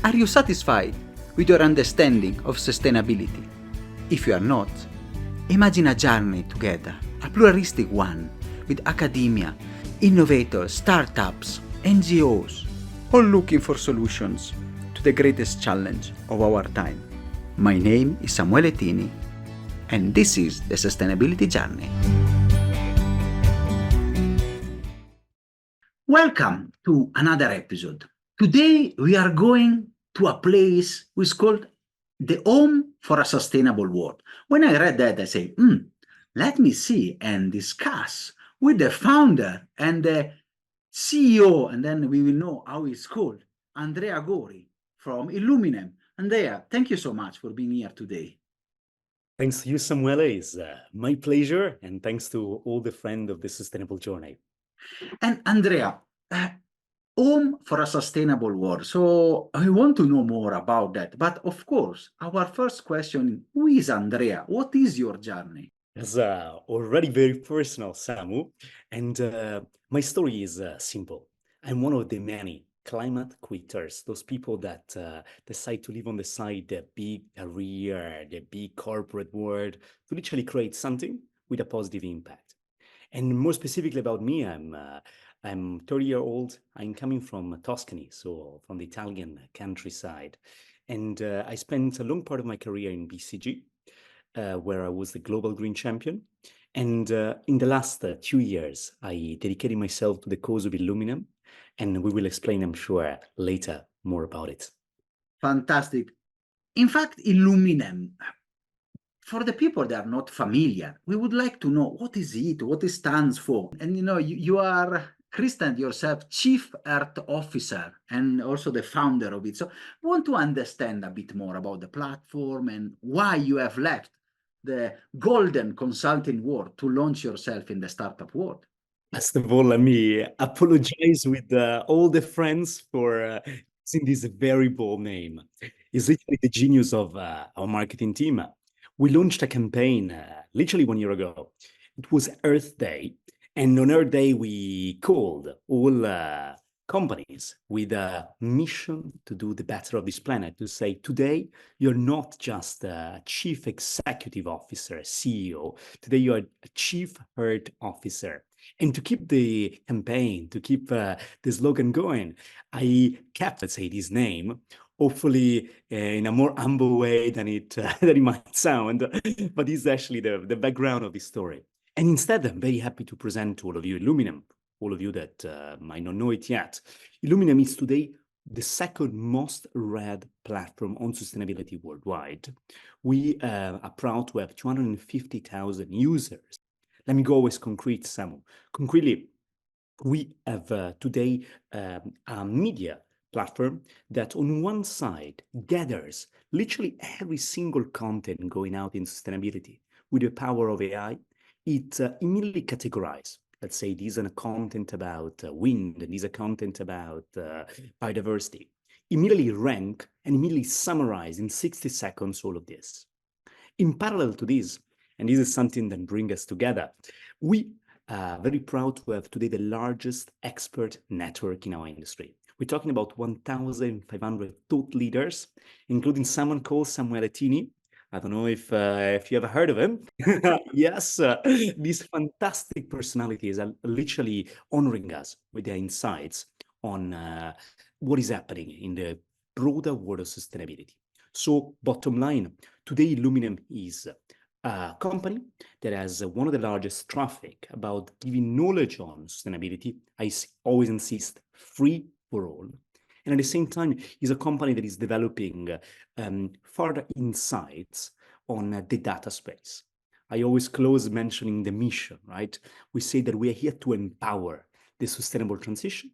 Are you satisfied with your understanding of sustainability? If you are not, imagine a journey together, a pluralistic one, with academia, innovators, startups, NGOs, all looking for solutions to the greatest challenge of our time. My name is Samuele Tini, and this is the Sustainability Journey. Welcome to another episode. Today we are going to a place which is called the Home for a Sustainable World. When I read that, I say, let me see and discuss with the founder and the CEO, and then we will know how it's called, Andrea Gori from Illuminem. Andrea, thank you so much for being here today. Thanks to you, Samuele. It's my pleasure, and thanks to all the friends of the Sustainable Journey. And Andrea, Home for a Sustainable World. So I want to know more about that. But of course, our first question, who is Andrea? What is your journey? It's already very personal, Samu. And my story is simple. I'm one of the many climate quitters, those people that decide to live on the side, the big career, the big corporate world, to literally create something with a positive impact. And more specifically about me, I'm 30-year-old. I'm coming from Tuscany, so from the Italian countryside. And I spent a long part of my career in BCG, where I was the global green champion. And in the last 2 years, I dedicated myself to the cause of Iluminum. And we will explain, I'm sure, later more about it. Fantastic. In fact, Illuminem, for the people that are not familiar, we would like to know what is it, what it stands for. And you are christened yourself Chief Earth Officer and also the founder of it. So I want to understand a bit more about the platform and why you have left the golden consulting world to launch yourself in the startup world. First of all, let me apologize with all the friends for using this very bold name. It's literally the genius of our marketing team. We launched a campaign literally 1 year ago. It was Earth Day. And on Earth Day, we called all companies with a mission to do the better of this planet, to say, today, you're not just a chief executive officer, CEO. Today, you're a chief Earth officer. And to keep the campaign, to keep the slogan going, I kept, let's say, this name, hopefully in a more humble way than it might sound, but it's actually the background of this story. And instead, I'm very happy to present to all of you Iluminum, all of you that might not know it yet. Iluminum is today the second most read platform on sustainability worldwide. We are proud to have 250,000 users. Let me go always concrete, Samu. Concretely, we have today a media platform that on one side gathers literally every single content going out in sustainability. With the power of AI, it immediately categorizes. Let's say these are content about wind, and these are content about biodiversity. Immediately rank and immediately summarize in 60 seconds all of this. In parallel to this, and this is something that brings us together, we are very proud to have today the largest expert network in our industry. We're talking about 1,500 thought leaders, including someone called Samuele Tini. I don't know if you ever heard of him. Yes, these fantastic personalities are literally honoring us with their insights on what is happening in the broader world of sustainability. So bottom line, today Illuminem is a company that has one of the largest traffic about giving knowledge on sustainability. I always insist, free for all. And at the same time, is a company that is developing further insights on the data space. I always close mentioning the mission, right? We say that we are here to empower the sustainable transition.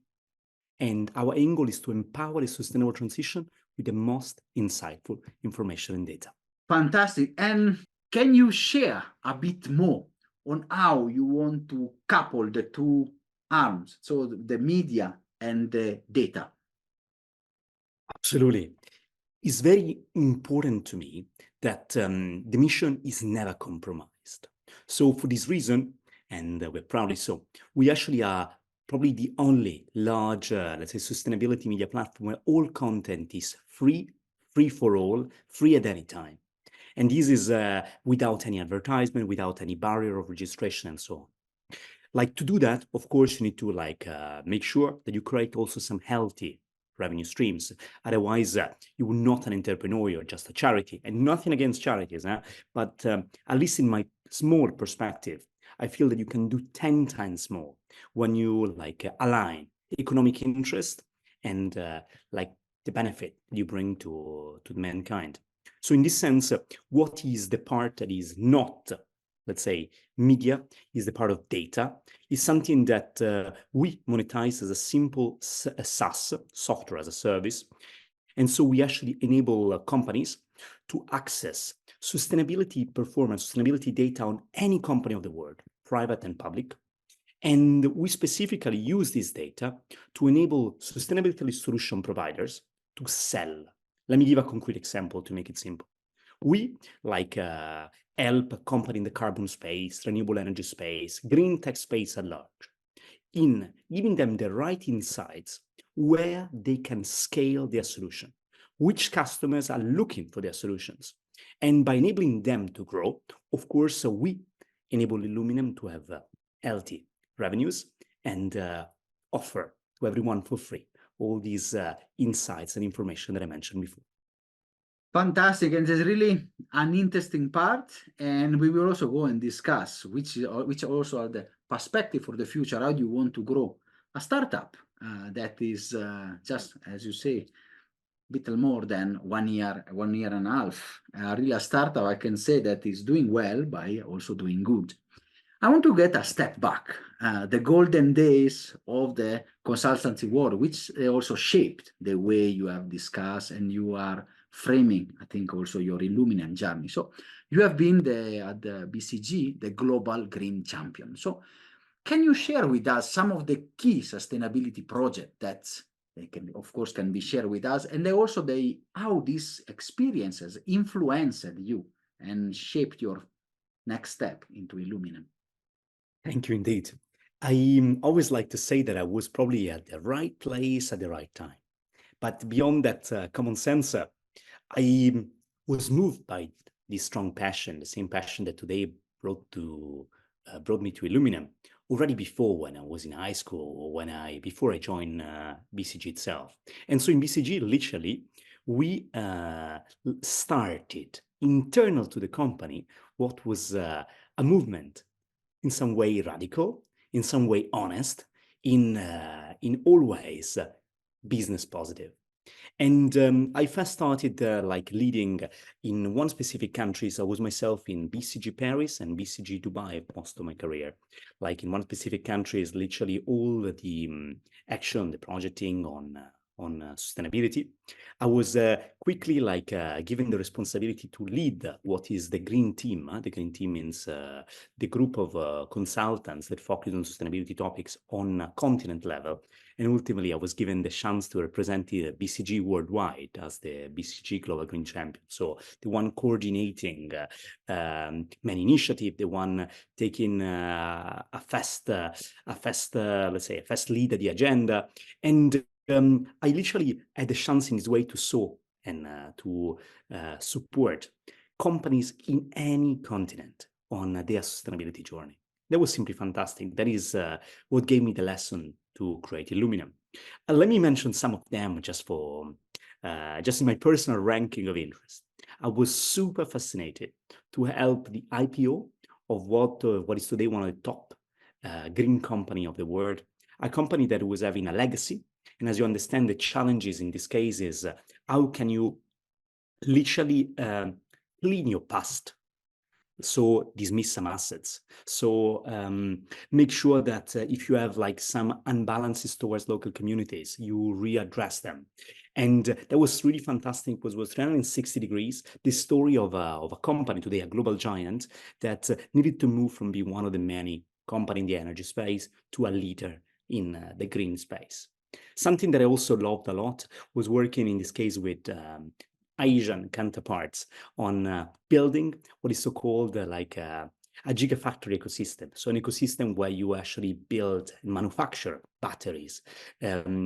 And our end goal is to empower the sustainable transition with the most insightful information and data. Fantastic. And can you share a bit more on how you want to couple the two arms, so the media and the data? Absolutely. It's very important to me that the mission is never compromised. So for this reason, and we're proudly so, we actually are probably the only large, let's say, sustainability media platform where all content is free, free for all, free at any time. And this is without any advertisement, without any barrier of registration and so on. Like to do that, of course, you need to make sure that you create also some healthy revenue streams. Otherwise, you will not an entrepreneur, you're just a charity. And nothing against charities, but at least in my small perspective, I feel that you can do 10 times more when you align economic interest and like the benefit you bring to mankind. So in this sense, what is the part that is not, let's say, media, is the part of data, is something that we monetize as a simple SaaS, software as a service. And so we actually enable companies to access sustainability performance, sustainability data on any company of the world, private and public. And we specifically use this data to enable sustainability solution providers to sell. Let me give a concrete example to make it simple. We help a company in the carbon space, renewable energy space, green tech space at large, in giving them the right insights where they can scale their solution, which customers are looking for their solutions. And by enabling them to grow, of course, we enable Iluminum to have healthy revenues and offer to everyone for free all these insights and information that I mentioned before. Fantastic, and there's really an interesting part, and we will also go and discuss which also are the perspective for the future. How do you want to grow a startup that is just, as you say, little more than 1 year, 1 year and a half. Really a startup, I can say, that is doing well by also doing good. I want to get a step back, the golden days of the consultancy world, which also shaped the way you have discussed and you are framing, I think, also your Illuminem journey. So you have been at the BCG, the global green champion. So can you share with us some of the key sustainability projects that they can, of course, can be shared with us, and also how these experiences influenced you and shaped your next step into Illuminem? Thank you indeed. I always like to say that I was probably at the right place at the right time. But beyond that common sense, I was moved by this strong passion, the same passion that today brought me to Iluminum already before, when I was in high school, or before I joined BCG itself. And so in BCG, literally, we started internal to the company what was a movement, in some way radical, in some way honest, in all ways business positive. And I first started leading in one specific country. So I was myself in BCG Paris and BCG Dubai most of my career. Like in one specific country is literally all the action, the projecting on sustainability. I was quickly given the responsibility to lead what is the green team. The green team means the group of consultants that focus on sustainability topics on a continent level. And ultimately, I was given the chance to represent the BCG worldwide as the BCG Global Green Champion. So the one coordinating many initiatives, the one taking a fast lead at the agenda. And I literally had the chance in this way to sow and to support companies in any continent on their sustainability journey. That was simply fantastic. That is what gave me the lesson to create Illuminum. Let me mention some of them just in my personal ranking of interest. I was super fascinated to help the IPO of what is today one of the top green company of the world, a company that was having a legacy. And as you understand, the challenges in this case is how can you literally clean your past? So dismiss some assets. So make sure that if you have some unbalances towards local communities, you readdress them. And that was really fantastic. It was 360 degrees. The story of a company today, a global giant, that needed to move from being one of the many companies in the energy space to a leader in the green space. Something that I also loved a lot was working in this case with Asian counterparts on building what is so-called a gigafactory ecosystem. So an ecosystem where you actually build and manufacture batteries,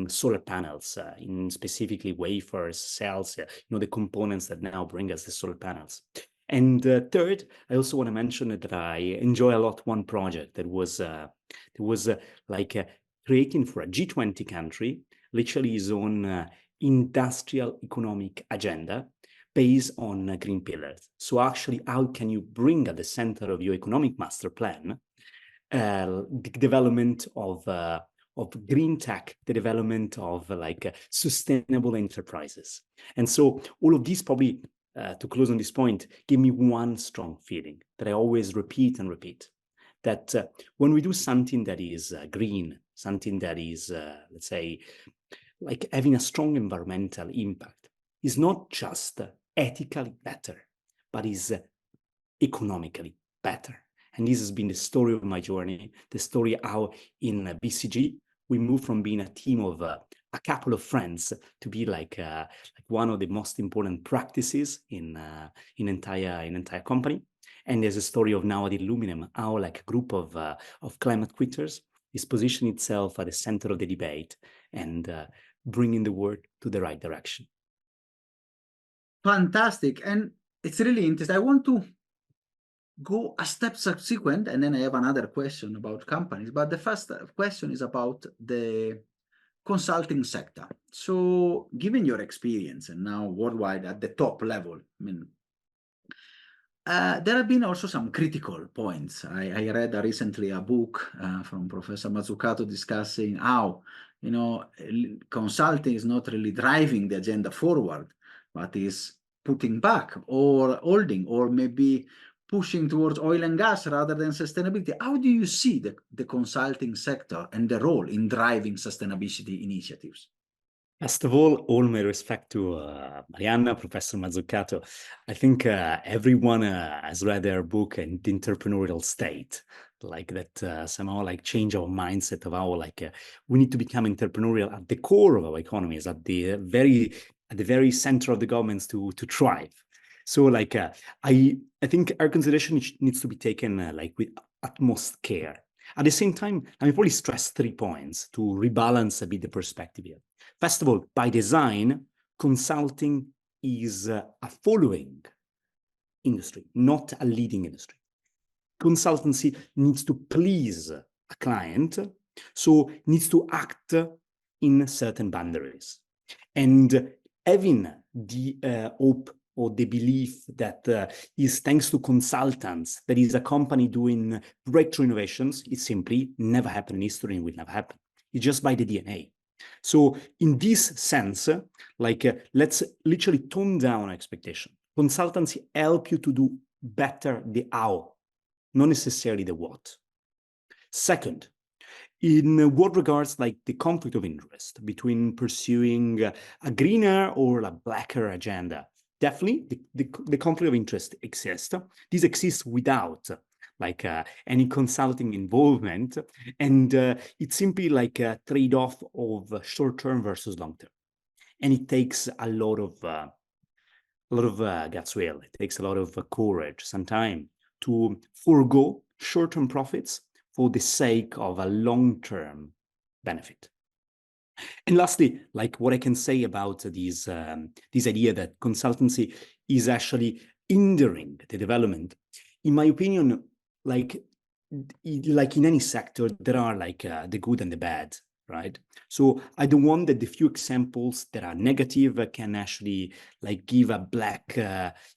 solar panels, in specifically wafers, cells, the components that now bring us the solar panels. And third, I also want to mention that I enjoy a lot one project that was creating for a G20 country, literally his own industrial economic agenda based on green pillars. So actually, how can you bring at the center of your economic master plan the development of green tech, the development of sustainable enterprises? And so all of these probably, to close on this point, give me one strong feeling that I always repeat and repeat, that when we do something that is green, something that is, let's say, like having a strong environmental impact, is not just ethically better, but is economically better. And this has been the story of my journey, the story how in BCG, we moved from being a team of a couple of friends to be like one of the most important practices in entire company. And there's a story of now at Iluminum, how like a group of climate quitters is positioning itself at the center of the debate and bringing the world to the right direction. Fantastic. And it's really interesting. I want to go a step subsequent, and then I have another question about companies. But the first question is about the consulting sector. So given your experience and now worldwide at the top level, I mean, there have been also some critical points. I read recently a book from Professor Mazzucato discussing how, consulting is not really driving the agenda forward, but is putting back or holding or maybe pushing towards oil and gas rather than sustainability. How do you see the consulting sector and the role in driving sustainability initiatives? First of all my respect to Marianna, Professor Mazzucato. I think everyone has read their book, The Entrepreneurial State, like that somehow like change our mindset of how we need to become entrepreneurial at the core of our economies, at the very center of the governments to thrive. So I think our consideration needs to be taken with utmost care. At the same time, let me probably stress 3 points to rebalance a bit the perspective here. First of all, by design, consulting is a following industry, not a leading industry. Consultancy needs to please a client, so needs to act in certain boundaries. And having the hope or the belief that is thanks to consultants, that is a company doing breakthrough innovations, it simply never happened in history and will never happen. It's just by the DNA. So in this sense, let's literally tone down expectation. Consultancy help you to do better the how, not necessarily the what. Second, in what regards the conflict of interest between pursuing a greener or a blacker agenda, definitely the conflict of interest exists. This exists without any consulting involvement, and it's simply a trade-off of short-term versus long-term, and it takes a lot of guts. It takes a lot of courage, sometimes, to forego short-term profits for the sake of a long-term benefit. And lastly, what I can say about this idea that consultancy is actually hindering the development, in my opinion, like in any sector, there are the good and the bad, right? So I don't want that the few examples that are negative can actually give a black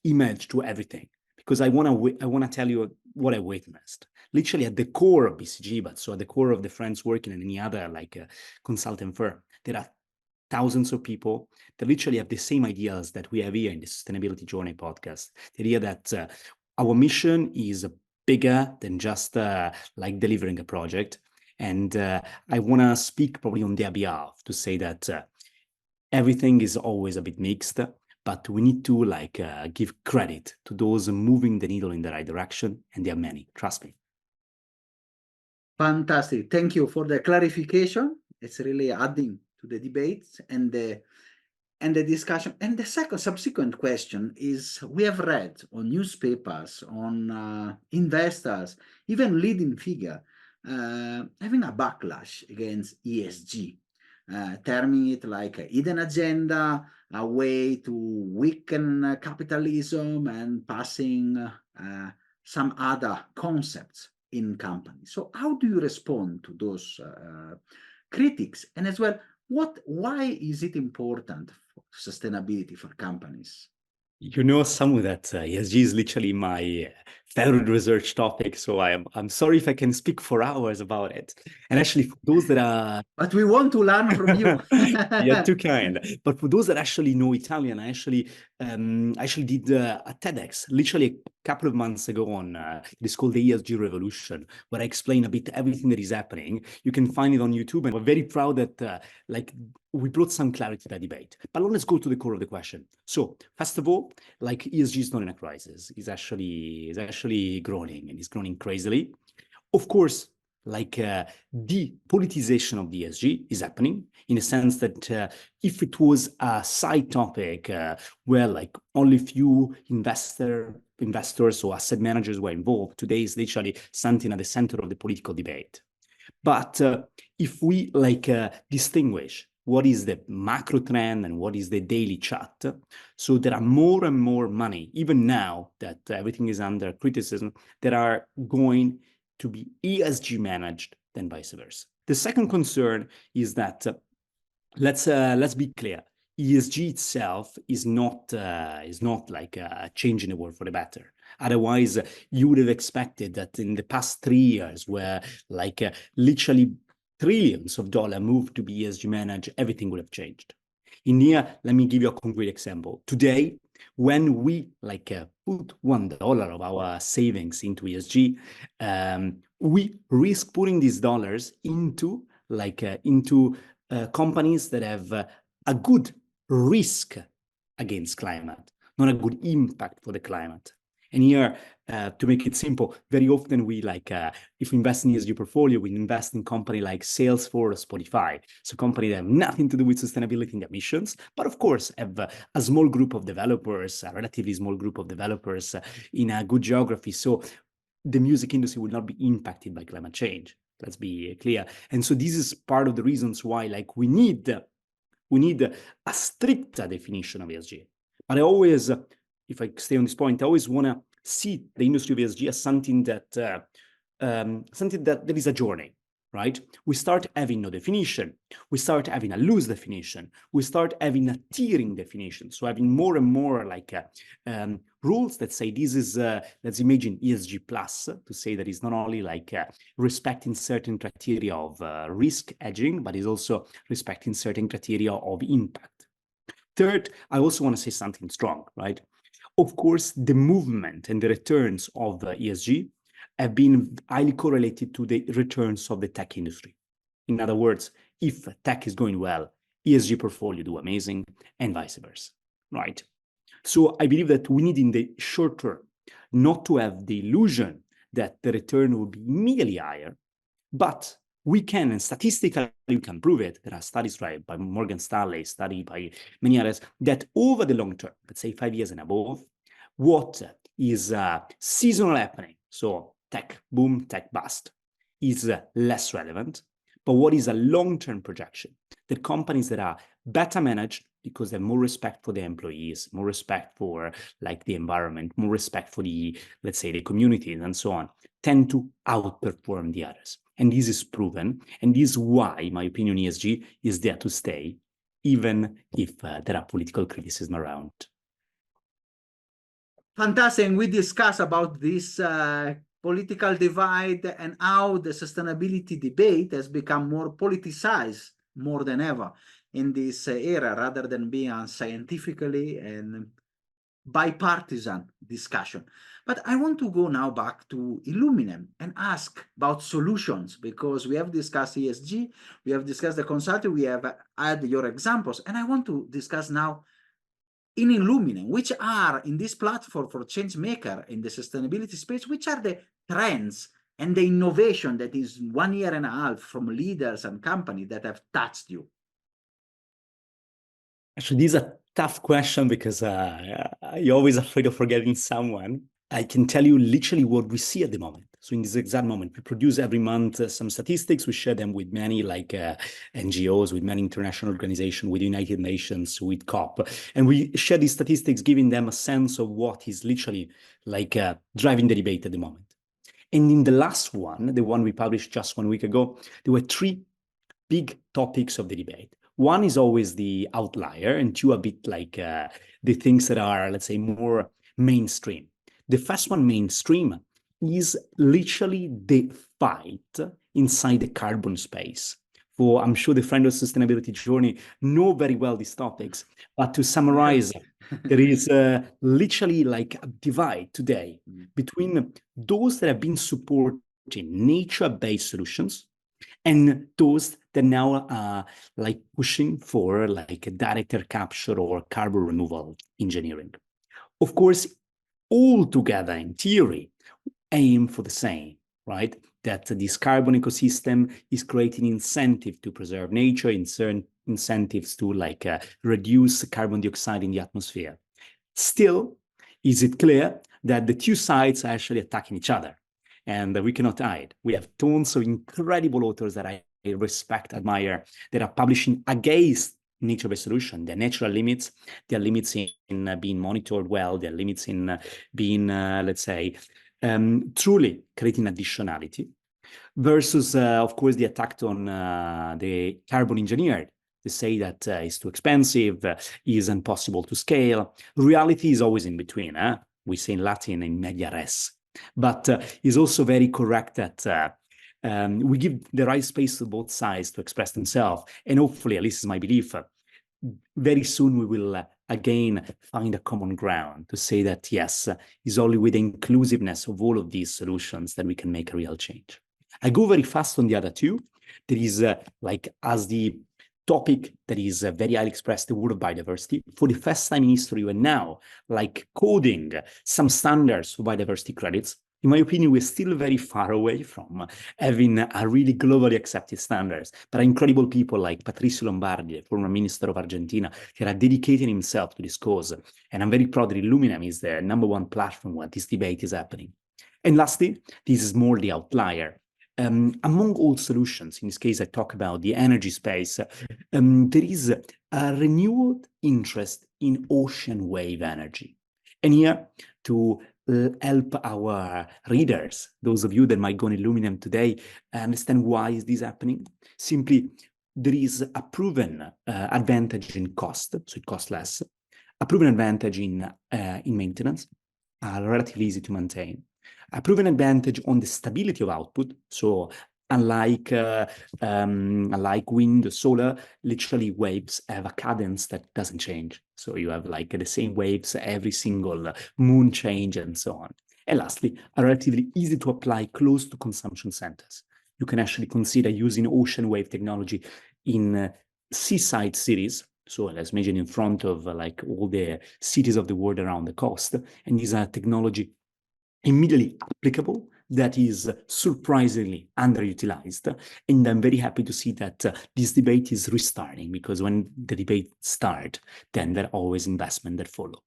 image to everything, because I want to tell you what I witnessed. Literally at the core of BCG, but so at the core of the friends working in any other consulting firm, there are thousands of people that literally have the same ideas that we have here in the Sustainability Journey podcast. The idea that our mission is bigger than just delivering a project. And I want to speak probably on their behalf to say that everything is always a bit mixed, but we need to give credit to those moving the needle in the right direction, and there are many, trust me. Fantastic. Thank you for the clarification. It's really adding to the debate and the and the discussion. And the second subsequent question is, we have read on newspapers, on investors, even leading figure, having a backlash against ESG, terming it like a hidden agenda, a way to weaken capitalism and passing some other concepts in companies. So how do you respond to those critics? And as well, why is it important for sustainability for companies? You know, Samu, that ESG is literally my favorite research topic. So I'm sorry if I can speak for hours about it. And actually, for those that are But we want to learn from you. You're too kind. But for those that actually know Italian, I actually did a TEDx literally a couple of months ago on it is called the ESG Revolution, where I explain a bit everything that is happening. You can find it on YouTube, and we're very proud that we brought some clarity to that debate. But let's go to the core of the question. So first of all, like ESG is not in a crisis. It's actually growing, and it's growing crazily. Of course, like the politicization of the ESG is happening in a sense that if it was a side topic where like only few investors or asset managers were involved, today is literally something at the center of the political debate. But if we distinguish what is the macro trend and what is the daily chat, so there are more and more money, even now that everything is under criticism, that are going to be ESG managed than vice versa. The second concern is that let's be clear. ESG itself is not like changing the world for the better. Otherwise, you would have expected that in the past 3 years, where literally trillions of dollars moved to be ESG managed, everything would have changed. In here, let me give you a concrete example. Today, when we put $1 of our savings into ESG, we risk putting these dollars into companies that have a good risk against climate, not a good impact for the climate. And here, to make it simple, very often we if we invest in ESG portfolio, we invest in company like Salesforce, Spotify. So companies that have nothing to do with sustainability and emissions, but of course have a small group of developers, a relatively small group of developers in a good geography. So the music industry will not be impacted by climate change. Let's be clear. And so this is part of the reasons why we need a stricter definition of ESG. But I always, if I stay on this point, I always want to see the industry of ESG as something that there is a journey, right? We start having no definition. We start having a loose definition. We start having a tiering definition. So having more and more rules that say this is, let's imagine ESG plus, to say that it's not only respecting certain criteria of risk hedging, but is also respecting certain criteria of impact. Third, I also want to say something strong, right? Of course, the movement and the returns of ESG have been highly correlated to the returns of the tech industry. In other words, if tech is going well, ESG portfolio do amazing, and vice versa, right? So I believe that we need in the short term not to have the illusion that the return will be immediately higher, but we can, and statistically we can prove it. There are studies by Morgan Stanley, study by many others, that over the long term, let's say 5 years and above, what is seasonal happening, so tech boom, tech bust, is less relevant. But what is a long-term projection? The companies that are better managed because they have more respect for their employees, more respect for the environment, more respect for the, let's say, the communities and so on, tend to outperform the others. And this is proven. And this is why, in my opinion, ESG is there to stay, even if there are political criticism around. Fantastic. And we discuss about this political divide and how the sustainability debate has become more politicized more than ever in this era, rather than being scientifically and bipartisan discussion. But I want to go now back to Illuminem and ask about solutions, because we have discussed ESG, we have discussed the consulting, we have had your examples, and I want to discuss now in Illuminem, which are in this platform for change maker in the sustainability space, which are the trends and the innovation that is 1 year and a half from leaders and companies that have touched you? Actually, these are Tough question because you're always afraid of forgetting someone. I can tell you literally what we see at the moment. So in this exact moment, we produce every month some statistics. We share them with many NGOs, with many international organizations, with United Nations, with COP. And we share these statistics, giving them a sense of what is literally driving the debate at the moment. And in the last one, the one we published just 1 week ago, there were 3 big topics of the debate. One is always the outlier, and 2 a bit the things that are, let's say, more mainstream. The first one, mainstream, is literally the fight inside the carbon space. For I'm sure the friend of sustainability journey know very well these topics, but to summarize, there is literally like a divide today between those that have been supporting nature-based solutions and those that now are pushing for a direct air capture or carbon removal engineering. Of course, all together in theory aim for the same, right? That this carbon ecosystem is creating incentive to preserve nature, incentives to reduce carbon dioxide in the atmosphere. Still, is it clear that the 2 sides are actually attacking each other? And we cannot hide. We have tons of incredible authors that I respect, admire, that are publishing against nature-based solution, their natural limits, their limits in being monitored well, their limits in being, let's say, truly creating additionality, versus, of course, the attack on the carbon engineered. They say that it's too expensive, is impossible to scale. Reality is always in between. We say in Latin, in media res. But it's also very correct that we give the right space to both sides to express themselves. And hopefully, at least is my belief, very soon we will again find a common ground to say that, yes, it's only with the inclusiveness of all of these solutions that we can make a real change. I go very fast on the other 2. There is as the topic that is very highly expressed, the word of biodiversity. For the first time in history, we're now coding some standards for biodiversity credits. In my opinion, we're still very far away from having a really globally accepted standards. But incredible people like Patricio Lombardi, the former minister of Argentina, that are dedicating himself to this cause. And I'm very proud that Illuminem is the #1 platform where this debate is happening. And lastly, this is more the outlier. Among all solutions, in this case, I talk about the energy space, there is a renewed interest in ocean wave energy. And here, to help our readers, those of you that might go on Illuminem today, understand why is this happening. Simply, there is a proven advantage in cost, so it costs less, a proven advantage in maintenance, relatively easy to maintain, a proven advantage on the stability of output. So unlike wind, solar, literally waves have a cadence that doesn't change. So you have the same waves every single moon change and so on. And lastly, are relatively easy to apply close to consumption centers. You can actually consider using ocean wave technology in seaside cities. So let's imagine in front of all the cities of the world around the coast. And these are technology immediately applicable, that is surprisingly underutilized. And I'm very happy to see that this debate is restarting, because when the debate starts, then there are always investment that follow.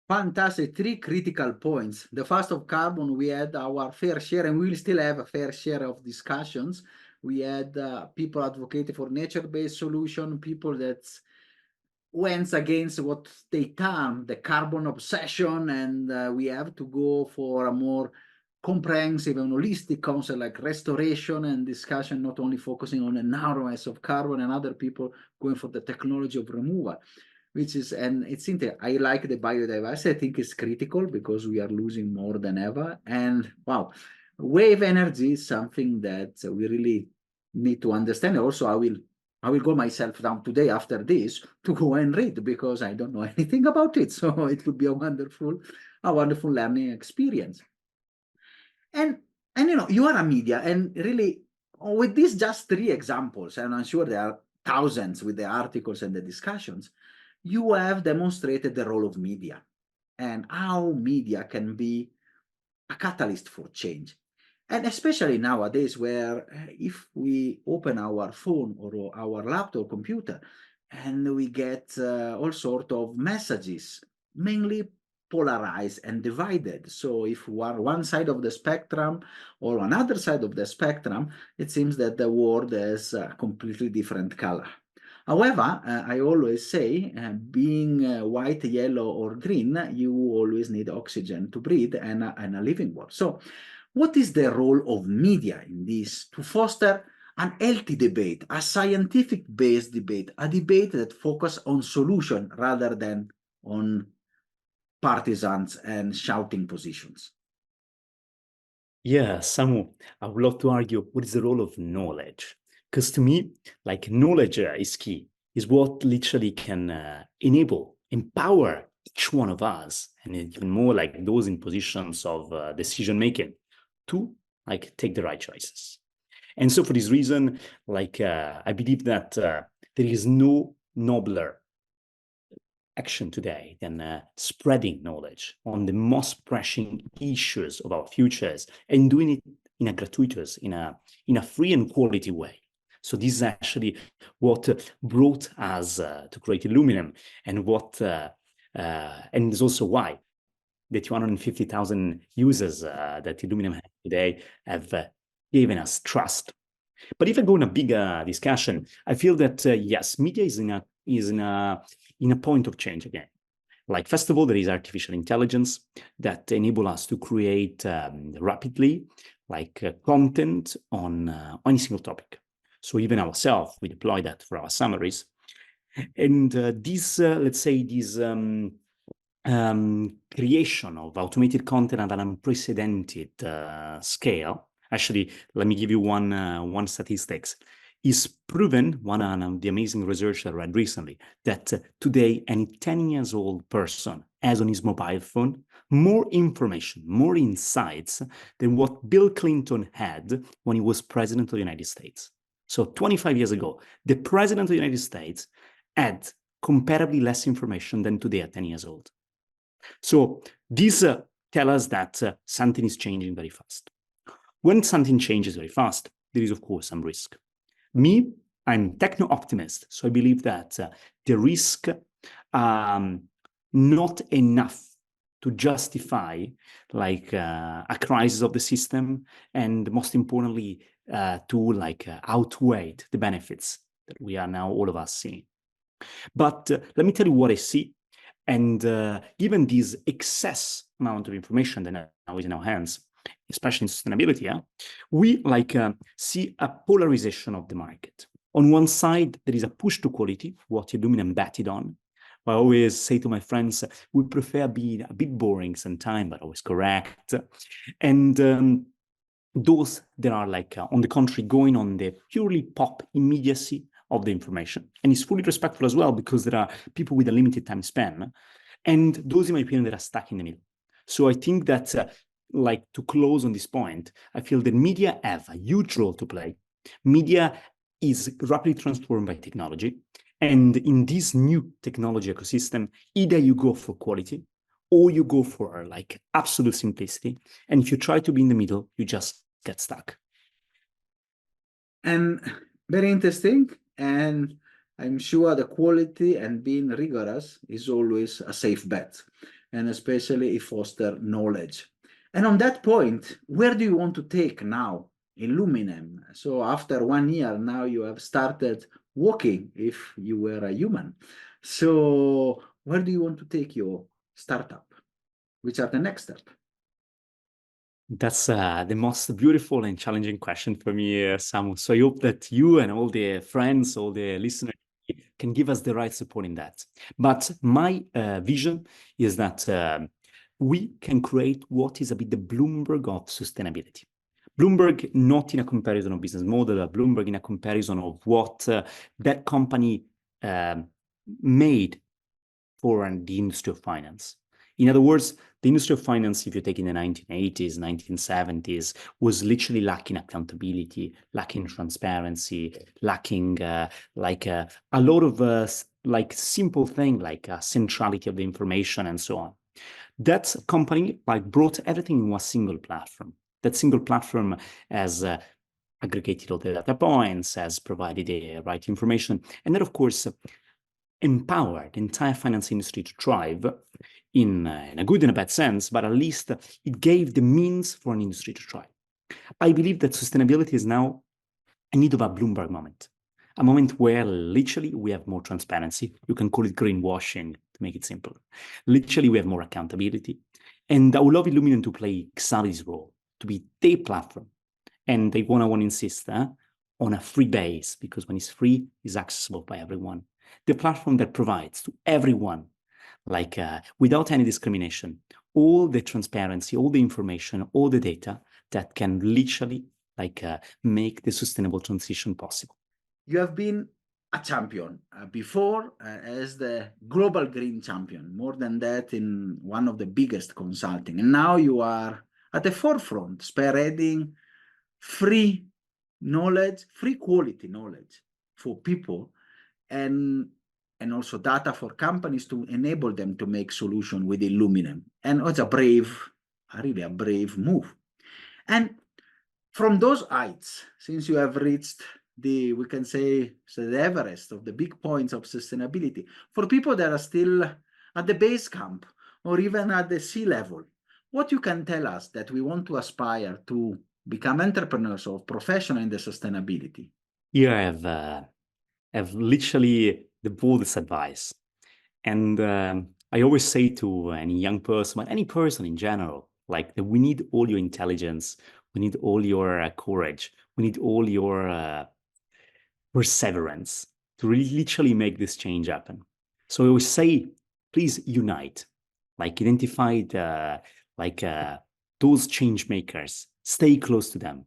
Fantastic. 3 critical points. The first of carbon, we had our fair share, and we will still have a fair share of discussions. We had people advocating for nature-based solution, people that went against what they term the carbon obsession, and we have to go for a more comprehensive and holistic concept like restoration and discussion, not only focusing on the narrowness of carbon, and other people going for the technology of removal, which is, and it's interesting. I like the biodiversity. I think it's critical because we are losing more than ever. And wow, wave energy is something that we really need to understand. Also, I will go myself down today after this to go and read, because I don't know anything about it. So it would be a wonderful learning experience. And you are a media, and really with these just 3 examples, and I'm sure there are thousands with the articles and the discussions, you have demonstrated the role of media and how media can be a catalyst for change. And especially nowadays, where if we open our phone or our laptop computer, and we get all sort of messages, mainly polarized and divided. So if one side of the spectrum or another side of the spectrum, it seems that the world has a completely different color. However, I always say, being white, yellow, or green, you always need oxygen to breathe and a living world. So what is the role of media in this to foster an healthy debate, a scientific-based debate, a debate that focuses on solution rather than on partisans and shouting positions? Yeah, Samu, I would love to argue what is the role of knowledge? Because to me, like knowledge is key, is what literally can enable, empower each one of us, and even more like those in positions of decision making, to like take the right choices. And so for this reason, like I believe that there is no nobler action today than spreading knowledge on the most pressing issues of our futures and doing it in a gratuitous, in a free and quality way. So this is actually what brought us to create Iluminum, and and it's also why the 250,000 users that Iluminum has today have given us trust. But if I go in a bigger discussion, I feel that yes, media is in a point of change again. Like, first of all, there is artificial intelligence that enable us to create rapidly, like content on any single topic. So even ourselves, we deploy that for our summaries. And let's say, this creation of automated content at an unprecedented scale. Actually, let me give you one statistics. Is proven, one of the amazing research I read recently, that today any 10 years old person has on his mobile phone more information, more insights than what Bill Clinton had when he was president of the United States. So 25 years ago, the president of the United States had comparably less information than today at 10 years old. So these tell us that something is changing very fast. When something changes very fast, there is, of course, some risk. Me, I'm techno-optimist, so I believe that the risk not enough to justify like a crisis of the system, and most importantly, to like outweigh the benefits that we are now all of us seeing. But let me tell you what I see. And given this excess amount of information that now is in our hands, especially in sustainability, we see a polarization of the market. On one side, there is a push to quality, what Illuminem betted on. I always say to my friends, we prefer being a bit boring sometimes, but always correct. And those that are on the contrary, going on the purely pop immediacy of the information. And it's fully respectful as well, because there are people with a limited time span, and those, in my opinion, that are stuck in the middle. So I think that, to close on this point, I feel that media have a huge role to play. Media is rapidly transformed by technology. And in this new technology ecosystem, either you go for quality or you go for absolute simplicity. And if you try to be in the middle, you just get stuck. And very interesting. And I'm sure the quality and being rigorous is always a safe bet, and especially if foster knowledge. And on that point, where do you want to take now Illuminem? So after 1 year, now you have started walking if you were a human. So where do you want to take your startup? Which are the next steps? That's the most beautiful and challenging question for me, Samu. So I hope that you and all the friends, all the listeners can give us the right support in that. But my vision is that we can create what is a bit the Bloomberg of sustainability. Bloomberg, not in a comparison of business model, but Bloomberg in a comparison of what that company made for the industry of finance. In other words, the industry of finance, if you take in the 1980s, 1970s, was literally lacking accountability, lacking transparency, lacking a lot of simple things like centrality of the information and so on. That company brought everything in one single platform. That single platform has aggregated all the data points, has provided the right information, and then, of course, empower the entire finance industry to thrive in a good and a bad sense, but at least it gave the means for an industry to thrive. I believe that sustainability is now a need of a Bloomberg moment, a moment where literally we have more transparency. You can call it greenwashing to make it simple. Literally, we have more accountability. And I would love Iluminum to play exactly this role, to be the platform. And I want to insist on a free base, because when it's free, it's accessible by everyone. The platform that provides to everyone, without any discrimination, all the transparency, all the information, all the data that can literally make the sustainable transition possible. You have been a champion before as the global green champion, more than that in one of the biggest consulting. And now you are at the forefront, spearheading free knowledge, free quality knowledge for people, and also data for companies to enable them to make solution with Illuminem. And it's really a brave move. And from those heights, since you have reached we can say, the Everest of the big points of sustainability, for people that are still at the base camp or even at the sea level, what you can tell us that we want to aspire to become entrepreneurs or professional in the sustainability? Here I have literally the boldest advice. And I always say to any young person, any person in general, that we need all your intelligence, we need all your courage, we need all your perseverance to really literally make this change happen. So I always say, please unite, identify those change makers, stay close to them,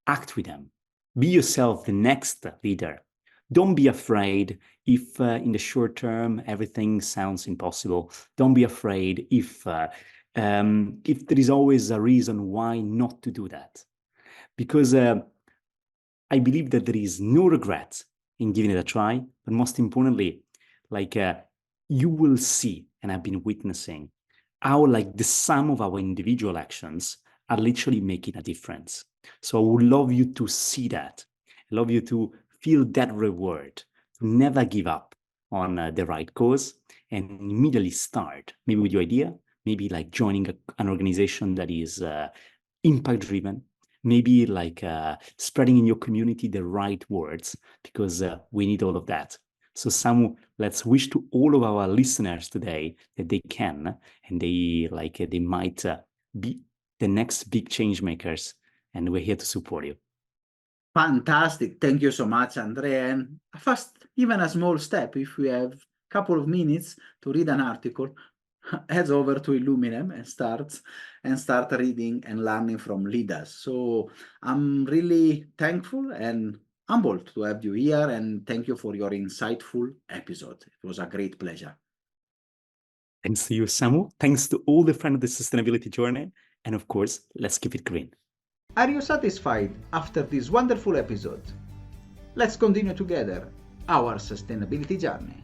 act with them, be yourself the next leader. Don't be afraid if in the short term everything sounds impossible. Don't be afraid if there is always a reason why not to do that. Because I believe that there is no regret in giving it a try, but most importantly, you will see, and I've been witnessing, how the sum of our individual actions are literally making a difference. So I would love you to see that. I love you to feel that reward, to never give up on the right cause, and immediately start, maybe with your idea, maybe joining an organization that is impact-driven, maybe spreading in your community the right words, because we need all of that. So Samu, let's wish to all of our listeners today that they can, and they might be the next big change makers, and we're here to support you. Fantastic. Thank you so much, Andrea. And first, even a small step, if we have a couple of minutes to read an article, heads over to Illuminem and start reading and learning from leaders. So I'm really thankful and humbled to have you here, and thank you for your insightful episode. It was a great pleasure. Thanks to you, Samu. Thanks to all the friends of the sustainability journey. And of course, let's keep it green. Are you satisfied after this wonderful episode? Let's continue together our sustainability journey.